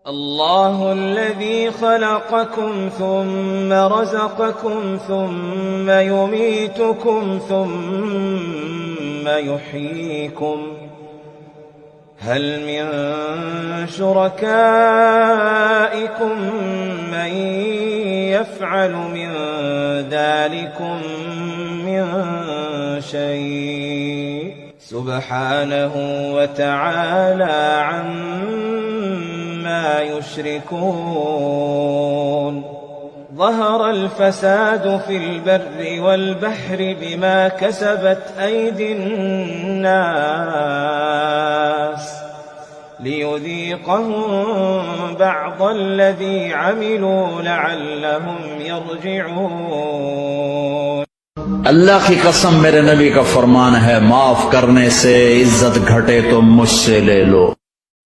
الله الذي خلقكم ثم رزقكم ثم يميتكم ثم يحييكم هل من شركائكم من يفعل من ذلكم من شيء سبحانه وتعالى عما يشركون ظهر الفساد في البر والبحر بما كسبت أيدي الناس ليذيقهم بعض الذي عملوا لعلهم يرجعون۔ اللہ کی قسم میرے نبی کا فرمان ہے، معاف کرنے سے عزت گھٹے تو مجھ سے لے لو۔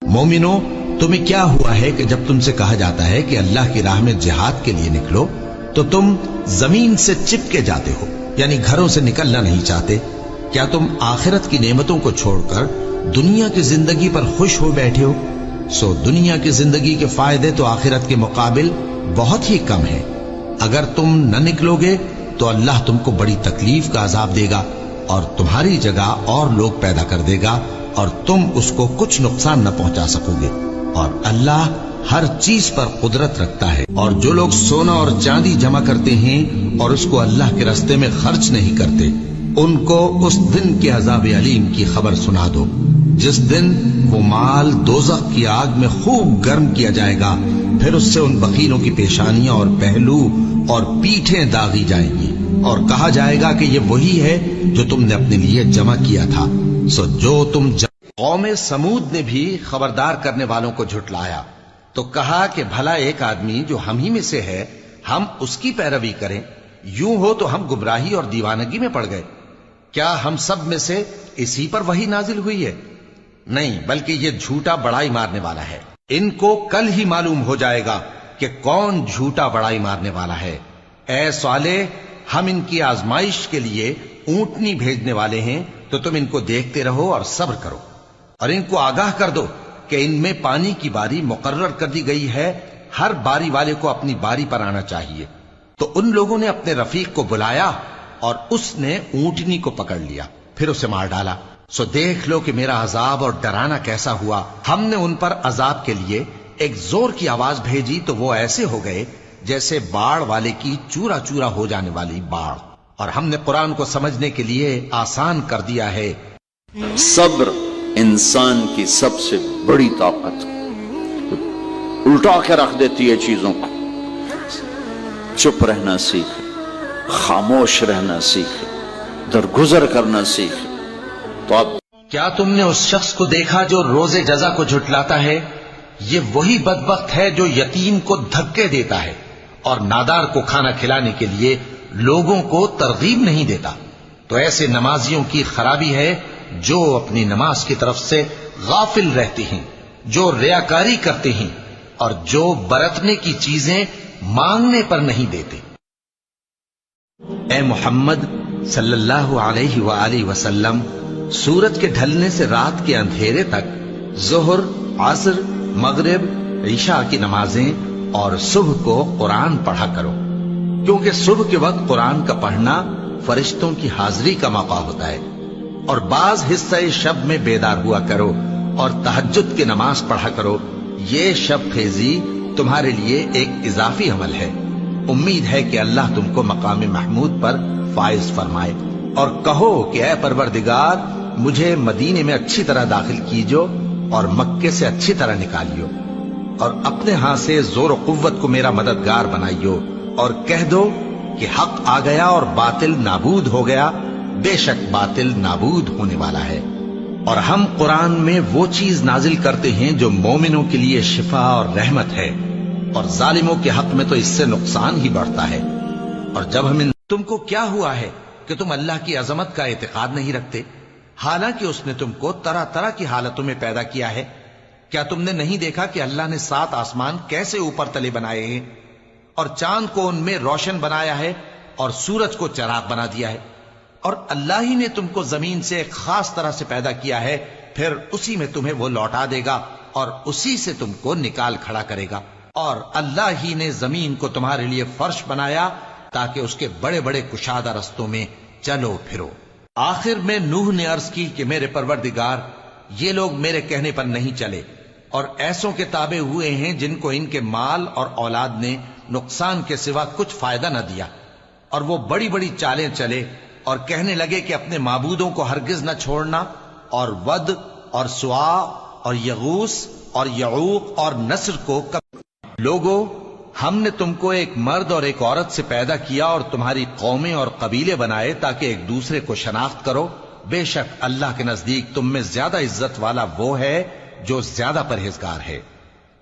مومنو، تمہیں کیا ہوا ہے کہ جب تم سے کہا جاتا ہے کہ اللہ کی راہ میں جہاد کے لیے نکلو تو تم زمین سے چپکے جاتے ہو، یعنی گھروں سے نکلنا نہیں چاہتے؟ کیا تم آخرت کی نعمتوں کو چھوڑ کر دنیا کی زندگی پر خوش ہو بیٹھے ہو؟ سو دنیا کی زندگی کے فائدے تو آخرت کے مقابل بہت ہی کم ہیں۔ اگر تم نہ نکلو گے تو اللہ تم کو بڑی تکلیف کا عذاب دے گا اور تمہاری جگہ اور لوگ پیدا کر دے گا اور تم اس کو کچھ نقصان نہ پہنچا سکو گے، اور اللہ ہر چیز پر قدرت رکھتا ہے۔ اور جو لوگ سونا اور چاندی جمع کرتے ہیں اور اس کو اللہ کے راستے میں خرچ نہیں کرتے، ان کو اس دن کے عذاب علیم کی خبر سنا دو، جس دن وہ مال دوزخ کی آگ میں خوب گرم کیا جائے گا، پھر اس سے ان بخیلوں کی پیشانیاں اور پہلو اور پیٹھیں داغی جائیں گی، اور کہا جائے گا کہ یہ وہی ہے جو تم نے اپنے لیے جمع کیا تھا۔ سو جو تم قوم سمود نے بھی خبردار کرنے والوں کو جھٹلایا تو کہا کہ بھلا ایک آدمی جو ہم ہی میں سے ہے ہم اس کی پیروی کریں؟ یوں ہو تو ہم گمراہی اور دیوانگی میں پڑ گئے۔ کیا ہم سب میں سے اسی پر وحی نازل ہوئی ہے؟ نہیں، بلکہ یہ جھوٹا بڑائی مارنے والا ہے۔ ان کو کل ہی معلوم ہو جائے گا کہ کون جھوٹا بڑائی مارنے والا ہے۔ اے صالح، ہم ان کی آزمائش کے لیے اونٹنی بھیجنے والے ہیں، تو تم ان کو دیکھتے رہو اور صبر کرو، اور ان کو آگاہ کر دو کہ ان میں پانی کی باری مقرر کر دی گئی ہے، ہر باری والے کو اپنی باری پر آنا چاہیے۔ تو ان لوگوں نے اپنے رفیق کو بلایا اور اس نے اونٹنی کو پکڑ لیا، پھر اسے مار ڈالا۔ سو دیکھ لو کہ میرا عذاب اور ڈرانا کیسا ہوا۔ ہم نے ان پر عذاب کے لیے ایک زور کی آواز بھیجی تو وہ ایسے ہو گئے جیسے باڑ والے کی چورا چورا ہو جانے والی باڑ، اور ہم نے قرآن کو سمجھنے کے لیے آسان کر دیا ہے۔ صبر انسان کی سب سے بڑی طاقت، الٹا کے رکھ دیتی ہے چیزوں کو۔ چپ رہنا سیکھ، خاموش رہنا سیکھ، درگزر کرنا سیکھ۔ تو اب کیا تم نے اس شخص کو دیکھا جو روز جزا کو جھٹلاتا ہے؟ یہ وہی بدبخت ہے جو یتیم کو دھکے دیتا ہے اور نادار کو کھانا کھلانے کے لیے لوگوں کو ترغیب نہیں دیتا۔ تو ایسے نمازیوں کی خرابی ہے جو اپنی نماز کی طرف سے غافل رہتے ہیں، جو ریاکاری کرتے ہیں اور جو برتنے کی چیزیں مانگنے پر نہیں دیتے۔ اے محمد صلی اللہ علیہ وآلہ وسلم، سورج کے ڈھلنے سے رات کے اندھیرے تک ظہر، عصر، مغرب، عشاء کی نمازیں اور صبح کو قرآن پڑھا کرو، کیونکہ صبح کے وقت قرآن کا پڑھنا فرشتوں کی حاضری کا موقع ہوتا ہے۔ اور بعض حصہ شب میں بیدار ہوا کرو اور تہجد کی نماز پڑھا کرو، یہ شب خیزی تمہارے لیے ایک اضافی عمل ہے۔ امید ہے کہ اللہ تم کو مقام محمود پر فائز فرمائے۔ اور کہو کہ اے پروردگار، مجھے مدینے میں اچھی طرح داخل کیجو اور مکے سے اچھی طرح نکالیو، اور اپنے ہاں سے زور و قوت کو میرا مددگار بنائیو، اور کہہ دو کہ حق آ گیا اور باطل نابود ہو گیا، بے شک باطل نابود ہونے والا ہے۔ اور ہم قرآن میں وہ چیز نازل کرتے ہیں جو مومنوں کے لیے شفا اور رحمت ہے، اور ظالموں کے حق میں تو اس سے نقصان ہی بڑھتا ہے۔ اور جب تم کو کیا ہوا ہے کہ تم اللہ کی عظمت کا اعتقاد نہیں رکھتے، حالانکہ اس نے تم کو طرح طرح کی حالتوں میں پیدا کیا ہے؟ کیا تم نے نہیں دیکھا کہ اللہ نے 7 آسمان کیسے اوپر تلے بنائے ہیں، اور چاند کو ان میں روشن بنایا ہے، اور سورج کو چراغ بنا دیا ہے؟ اور اللہ ہی نے تم کو زمین سے ایک خاص طرح سے پیدا کیا ہے پھر اسی میں تمہیں وہ لوٹا دے گا اور اسی سے تم کو نکال کھڑا کرے گا۔ اور اللہ ہی نے زمین کو تمہارے لیے فرش بنایا تاکہ اس کے بڑے بڑے کشادہ رستوں میں چلو پھرو۔ آخر میں نوح نے عرض کی کہ میرے پروردگار، یہ لوگ میرے کہنے پر نہیں چلے اور ایسوں کے تابع ہوئے ہیں جن کو ان کے مال اور اولاد نے نقصان کے سوا کچھ فائدہ نہ دیا، اور وہ بڑی بڑی چالیں چلے اور کہنے لگے کہ اپنے معبودوں کو ہرگز نہ چھوڑنا، اور ود اور سوا اور یغوس اور یعوق اور نصر کو لوگو، ہم نے تم کو ایک مرد اور ایک عورت سے پیدا کیا اور تمہاری قومیں اور قبیلے بنائے تاکہ ایک دوسرے کو شناخت کرو۔ بے شک اللہ کے نزدیک تم میں زیادہ عزت والا وہ ہے جو زیادہ پرہیزگار ہے۔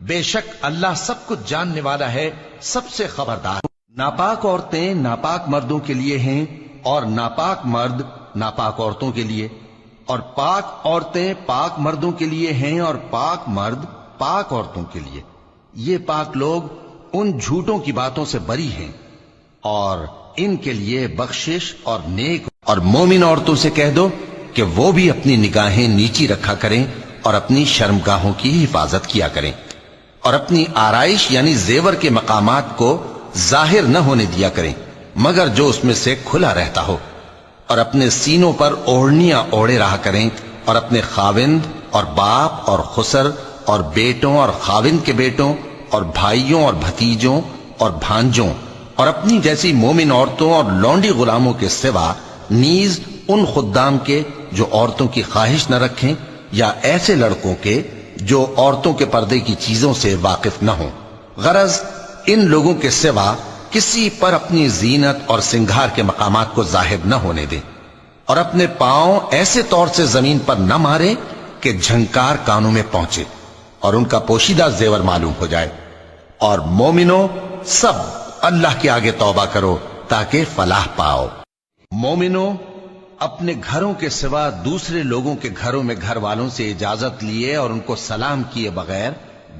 بے شک اللہ سب کچھ جاننے والا ہے، سب سے خبردار۔ ناپاک عورتیں ناپاک مردوں کے لیے ہیں اور ناپاک مرد ناپاک عورتوں کے لیے، اور پاک عورتیں پاک مردوں کے لیے ہیں اور پاک مرد پاک عورتوں کے لیے۔ یہ پاک لوگ ان جھوٹوں کی باتوں سے بری ہیں اور ان کے لیے بخشش اور نیک۔ اور مومن عورتوں سے کہہ دو کہ وہ بھی اپنی نگاہیں نیچی رکھا کریں اور اپنی شرمگاہوں کی حفاظت کیا کریں، اور اپنی آرائش یعنی زیور کے مقامات کو ظاہر نہ ہونے دیا کریں مگر جو اس میں سے کھلا رہتا ہو، اور اپنے سینوں پر اوڑھنیاں اوڑھے رہا کریں، اور اپنے خاوند اور باپ اور خسر اور بیٹوں اور خاوند کے بیٹوں اور بھائیوں اور بھتیجوں اور بھانجوں اور اپنی جیسی مومن عورتوں اور لونڈی غلاموں کے سوا نیز ان خدام کے جو عورتوں کی خواہش نہ رکھیں، یا ایسے لڑکوں کے جو عورتوں کے پردے کی چیزوں سے واقف نہ ہوں۔ غرض ان لوگوں کے سوا کسی پر اپنی زینت اور سنگھار کے مقامات کو ظاہر نہ ہونے دیں، اور اپنے پاؤں ایسے طور سے زمین پر نہ مارے کہ جھنکار کانوں میں پہنچے اور ان کا پوشیدہ زیور معلوم ہو جائے۔ اور مومنوں، سب اللہ کے آگے توبہ کرو تاکہ فلاح پاؤ۔ مومنوں، اپنے گھروں کے سوا دوسرے لوگوں کے گھروں میں گھر والوں سے اجازت لیے اور ان کو سلام کیے بغیر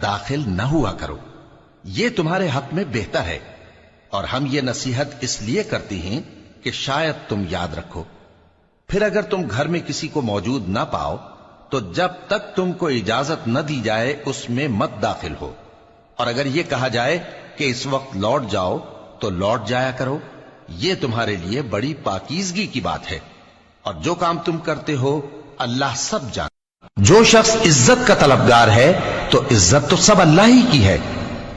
داخل نہ ہوا کرو، یہ تمہارے حق میں بہتر ہے، اور ہم یہ نصیحت اس لیے کرتے ہیں کہ شاید تم یاد رکھو۔ پھر اگر تم گھر میں کسی کو موجود نہ پاؤ تو جب تک تم کو اجازت نہ دی جائے اس میں مت داخل ہو، اور اگر یہ کہا جائے کہ اس وقت لوٹ جاؤ تو لوٹ جایا کرو، یہ تمہارے لیے بڑی پاکیزگی کی بات ہے، اور جو کام تم کرتے ہو اللہ سب جانتا۔ جو شخص عزت کا طلبگار ہے تو عزت تو سب اللہ ہی کی ہے،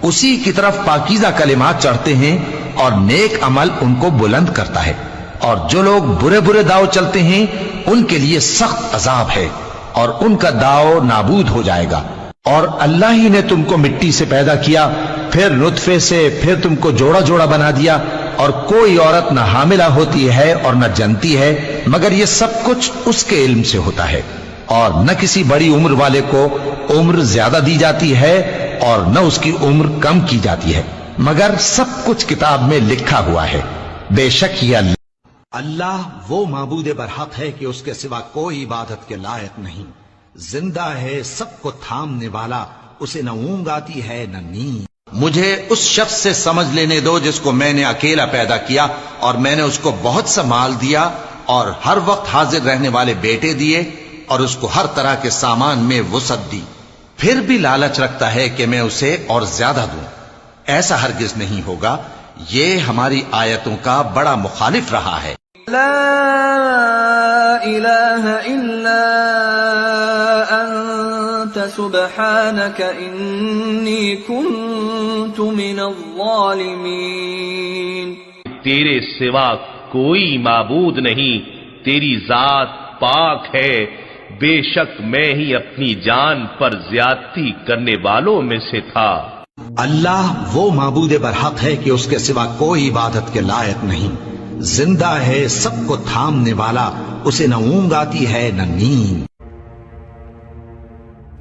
اسی کی طرف پاکیزہ کلمات چڑھتے ہیں اور نیک عمل ان کو بلند کرتا ہے، اور جو لوگ برے برے داؤ چلتے ہیں ان کے لیے سخت عذاب ہے اور ان کا داؤ نابود ہو جائے گا۔ اور اللہ ہی نے تم کو مٹی سے پیدا کیا، پھر نطفے سے، پھر تم کو جوڑا جوڑا بنا دیا، اور کوئی عورت نہ حاملہ ہوتی ہے اور نہ جنتی ہے مگر یہ سب کچھ اس کے علم سے ہوتا ہے، اور نہ کسی بڑی عمر والے کو عمر زیادہ دی جاتی ہے اور نہ اس کی عمر کم کی جاتی ہے، مگر سب کچھ کتاب میں لکھا ہوا ہے۔ بے شک یہ اللہ وہ معبود برحق ہے کہ اس کے سوا کوئی عبادت کے لائق نہیں، زندہ ہے، سب کو تھامنے والا، اسے نہ اونگ آتی ہے نہ نیند۔ مجھے اس شخص سے سمجھ لینے دو جس کو میں نے اکیلا پیدا کیا اور میں نے اس کو بہت سا مال دیا اور ہر وقت حاضر رہنے والے بیٹے دیے اور اس کو ہر طرح کے سامان میں وسعت دی، پھر بھی لالچ رکھتا ہے کہ میں اسے اور زیادہ دوں۔ ایسا ہرگز نہیں ہوگا، یہ ہماری آیتوں کا بڑا مخالف رہا ہے۔ لا الہ الا انت سبحانک انی کنت من الظالمین۔ تیرے سوا کوئی معبود نہیں، تیری ذات پاک ہے، بے شک میں ہی اپنی جان پر زیادتی کرنے والوں میں سے تھا۔ اللہ وہ معبود برحق ہے کہ اس کے سوا کوئی عبادت کے لائق نہیں، زندہ ہے، سب کو تھامنے والا، اسے نہ اونگ آتی ہے نہ نیند۔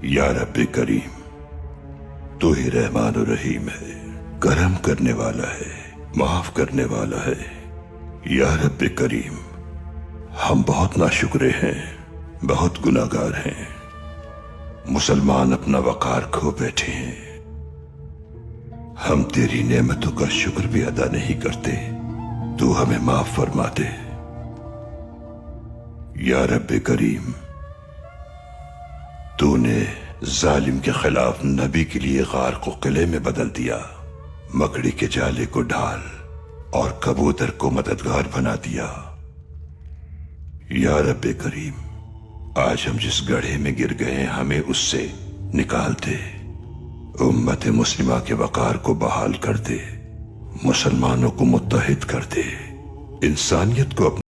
یا رب کریم، تو ہی رحمان و رحیم ہے، کرم کرنے والا ہے، معاف کرنے والا ہے۔ یا رب کریم، ہم بہت ناشکرے ہیں، بہت گناہگار ہیں، مسلمان اپنا وقار کھو بیٹھے ہیں، ہم تیری نعمتوں کا شکر بھی ادا نہیں کرتے، تو ہمیں معاف فرما دے۔ یا رب کریم، تو نے ظالم کے خلاف نبی کے لیے غار کو قلعے میں بدل دیا، مکڑی کے جالے کو ڈھال اور کبوتر کو مددگار بنا دیا۔ یا رب کریم، آج ہم جس گڑھے میں گر گئے ہیں ہمیں اس سے نکال دے، امت مسلمہ کے وقار کو بحال کر دے، مسلمانوں کو متحد کر دے، انسانیت کو